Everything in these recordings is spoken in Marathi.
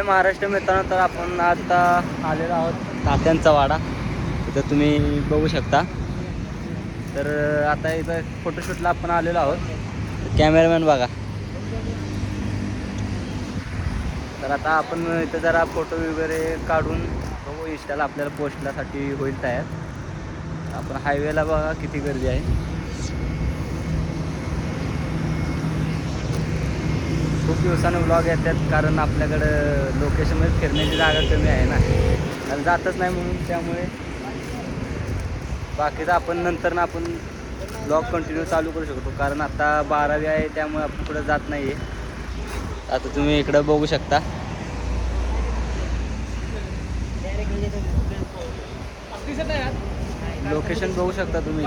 महाराष्ट्र मित्रांनो, तर आपण आता आलेलो आहोत तात्यांचा वाडा. इथं तुम्ही बघू शकता. तर आता इथं फोटोशूटला आपण आलेलो आहोत. कॅमेरामॅन बघा. तर आता आपण इथं जरा फोटो वगैरे काढून बघू, इंस्टाला आपल्याला पोस्टलासाठी होईल तयार. आपण हायवेला बघा किती गर्दी आहे. खूप दिवसानं व्लॉग येतात, कारण आपल्याकडं लोकेशनमध्ये फिरण्याची जागा कमी आहे ना, त्याला जातच नाही म्हणून. त्यामुळे बाकीचं आपण आपण ब्लॉग कंटिन्यू चालू करू शकतो, कारण आता 12वी आहे त्यामुळे आपण पुढे जात नाही आहे. आता तुम्ही इकडं बघू शकता. लोकेशन बघू शकता तुम्ही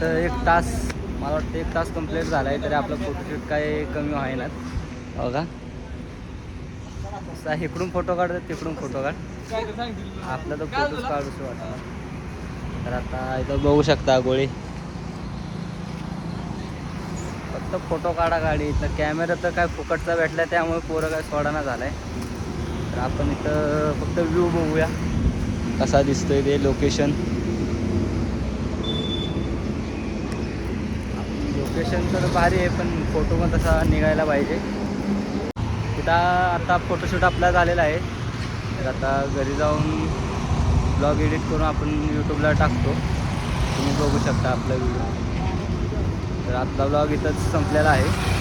तर 1 तास, मला वाटतं 1 तास कंप्लीट झाला आहे, तरी आपलं फोटोशूट काय कमी व्हायनात बघा. इकडून फोटो काढतात, तिकडून फोटो काढ, आपला तर फोटोच काढूच वाटतं. तर आता इथं बघू शकता गोळी, फक्त फोटो काढा गाडी. इथं कॅमेरा तर काय फुकटचा भेटला, त्यामुळे पोरं काय सोडाना झालाय. तर आपण इथं फक्त व्ह्यू बघूया कसा दिसतोय ते लोकेशन. लोकेशन तर भारी आहे, पण फोटो पण तसा निघायला पाहिजे. तिथं आता फोटोशूट आपला झालेला आहे. तर आता घरी जाऊन ब्लॉग एडिट करून आपण यूट्यूबला टाकतो. तुम्ही बघू शकता आपला व्हिडिओ. तर आजचा ब्लॉग इथंच संपलेला आहे.